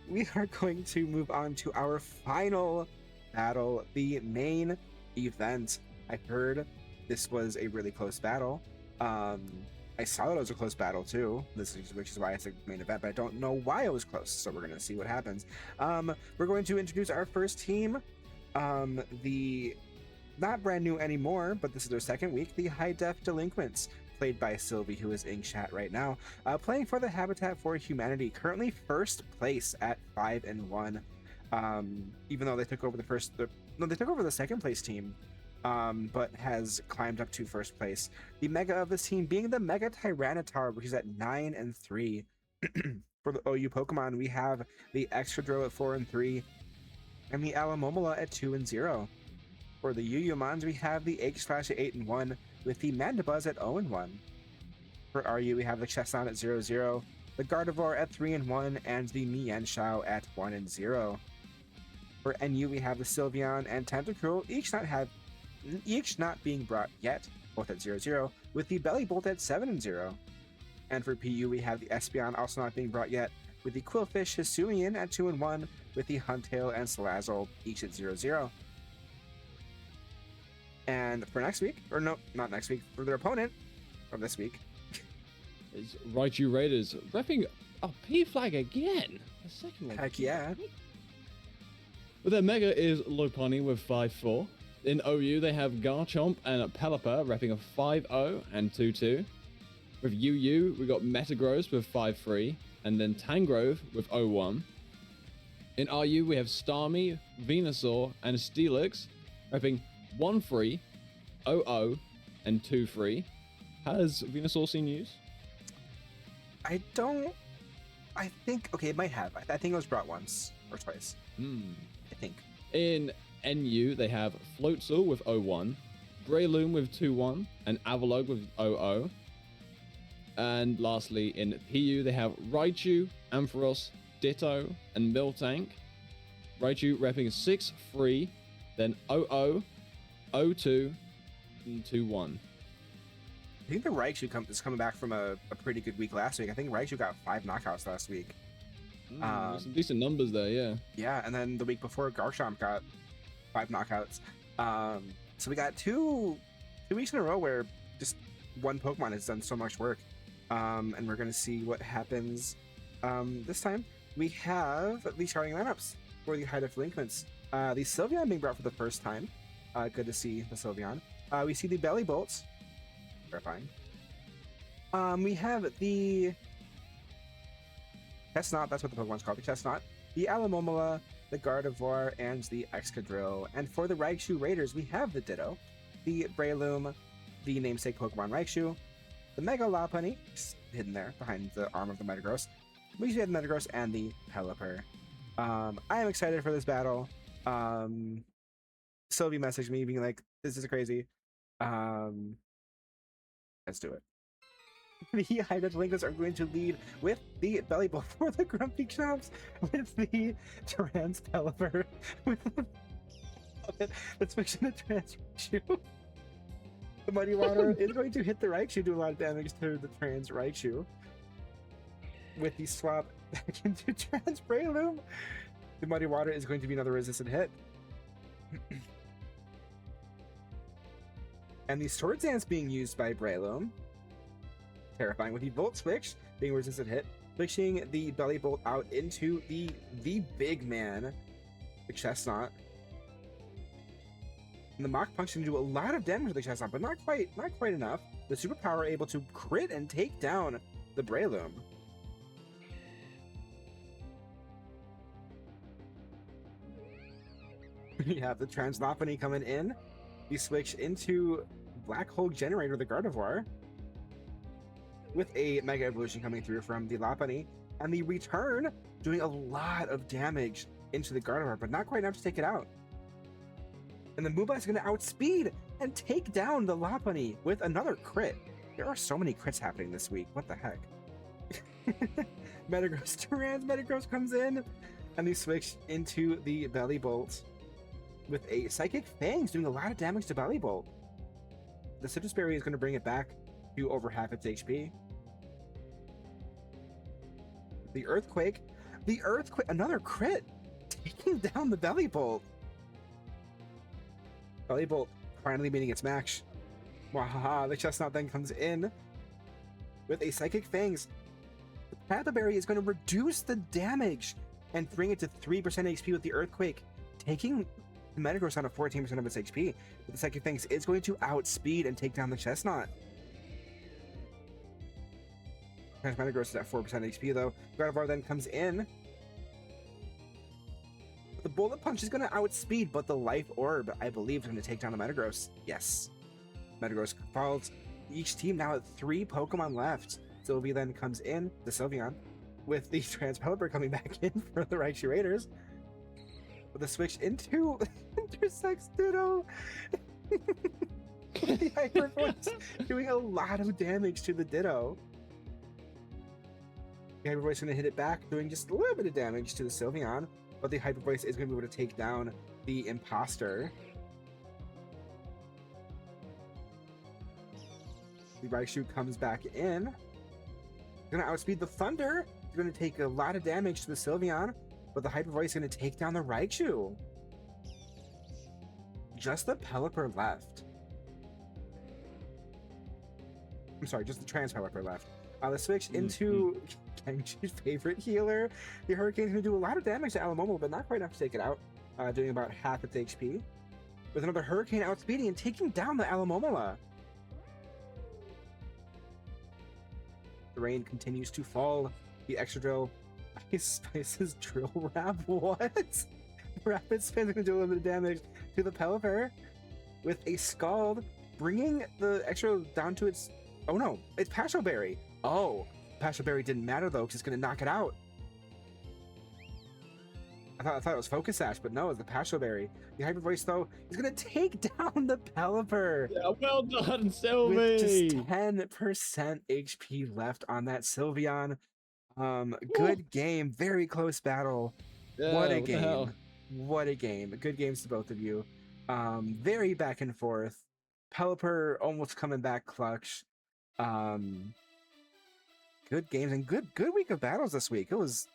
we are going to move on to our final battle, the main event. I heard this was a really close battle. I saw that it was a close battle too. Which is why it's a main event, but I don't know why it was close. So we're gonna see what happens. We're going to introduce our first team. The not brand new anymore, but this is their second week. The High Def Delinquents, played by Sylvie, who is in chat right now, playing for the Habitat for Humanity. Currently first place at 5-1. Even though they took over they took over the second place team. But has climbed up to first place. The mega of this team being the Mega Tyranitar, which is at 9-3. For the OU Pokemon, we have the Excadrill at 4-3, and the Alamomola at 2-0. For the UU we have the Aegislash at 8-1, with the Mandibuzz at 0-1. For RU, we have the Chestnut at 0-0, the Gardevoir at 3-1, and the Mienshao at 1-0. For NU, we have the Sylveon and Tentacruel, each not being brought yet, both at 0-0, with the Bellybolt at 7-0. And for PU, we have the Espeon also not being brought yet, with the Quillfish Hisuian at 2-1, with the Huntail and Salazzle each at 0-0. And for next week, or no, not next week, for their opponent of this week, is Raichu Raiders repping a P flag again. The second one. Heck yeah. But their mega is Lopunny with 5-4. In OU, they have Garchomp and Pelipper repping a 5-0 and 2-2. With UU, we got Metagross with 5-3, and then Tangrove with 0-1. In RU, we have Starmie, Venusaur, and Steelix repping 1-3, 0-0, and 2-3. Has Venusaur seen use? I think, okay, it might have. I think it was brought once or twice. I think. In NU, they have Floatzel with 0-1, Breloom with 2-1, and Avalugg with 0-0. And lastly, in PU, they have Raichu, Ampharos, Ditto, and Miltank. Raichu repping 6-3, then 0-0, 0-2, and 2-1. I think the Raichu is coming back from a pretty good week last week. I think Raichu got 5 knockouts last week. Some decent numbers there, yeah. Yeah, and then the week before, Garchomp got 5 knockouts. So we got two weeks in a row where just one Pokemon has done so much work. And we're going to see what happens this time. We have the starting lineups for the High Def Delinquents. The Sylveon being brought for the first time. Good to see the Sylveon. We see the Bellybolts. Terrifying. We have the Chestnut, that's what the Pokemon's called, the Chestnut, the Alamomola, the Gardevoir, and the Excadrill. And for the Raichu Raiders, we have the Ditto, the Breloom, the namesake Pokemon Raichu, the Mega Lopunny, hidden there behind the arm of the Metagross. We usually have the Metagross and the Pelipper. I am excited for this battle. Sylvie messaged me being like, this is crazy. Let's do it. The High Def Delinquents are going to lead with the Bellybolt for the Grumpy Chomps, with the Trans Pelipper, with the switch in the Trans Raichu. The Muddy Water is going to hit the Raichu, do a lot of damage to the Trans Raichu. With the swap back into Trans Breloom, the Muddy Water is going to be another resistant hit. And the Sword Dance being used by Breloom. Terrifying, with the Volt Switch being resistant hit, switching the Bellybolt out into the big man, the Chestnut. And the Mach Punch can do a lot of damage to the Chestnut, but not quite enough. The Superpower able to crit and take down the Breloom. We have the Translopunny coming in. We switch into Black Hole Generator, the Gardevoir, with a Mega Evolution coming through from the Lopunny, and the return doing a lot of damage into the Gardevoir, but not quite enough to take it out. And the Moonblast is going to outspeed and take down the Lopunny with another crit. There are so many crits happening this week. What the heck? Metagross comes in, and they switch into the Bellybolt with a Psychic Fangs doing a lot of damage to Bellybolt. The Citrus Berry is going to bring it back to over half its HP. The Earthquake The Earthquake, another crit, taking down the Belly Bolt. Belly Bolt finally meeting its match. Wahaha, the Chestnut then comes in with a Psychic Fangs. The Papa Berry is going to reduce the damage and bring it to 3% HP with the Earthquake, taking the Metagross down to 14% of its HP. But the Psychic Fangs is going to outspeed and take down the Chestnut. Metagross is at 4% HP though. Gardevoir then comes in. The Bullet Punch is going to outspeed, but the Life Orb, I believe, is going to take down the Metagross. Yes. Metagross falls. Each team now at 3 Pokemon left. Sylvie then comes in, the Sylveon, with the Transpelliper coming back in for the Raichu Raiders. With a switch into Intersex Ditto. The Hyper Voice doing a lot of damage to the Ditto. The Hyper Voice is going to hit it back, doing just a little bit of damage to the Sylveon, but the Hyper Voice is going to be able to take down the Imposter. The Raichu comes back in. Going to outspeed the Thunder. It's going to take a lot of damage to the Sylveon, but the Hyper Voice is going to take down the Raichu. Just the Pelipper left. I'm sorry, just the Transpelliper left. The switch into Genji's favorite healer. The Hurricane's going to do a lot of damage to Alamomo, but not quite enough to take it out. Doing about half its HP. With another Hurricane outspeeding and taking down the Alamomola. The rain continues to fall. The Extra Drill. Ice Spice's Drill Rap. What? Rapid Spin is going to do a little bit of damage to the Pelipper. With a Scald, bringing the Extra down to its... Oh no, it's Pasho Berry. Oh, Pasho Berry didn't matter though, because it's going to knock it out. I thought it was Focus Sash, but no, it's the Pasho Berry. The Hyper Voice, though, is going to take down the Pelipper. Yeah, well done, Sylvie! With just 10% HP left on that Sylveon. Good game. Very close battle. Yeah, what a game. What a game. Good games to both of you. Very back and forth. Pelipper almost coming back clutch. Good games and good week of battles this week. It was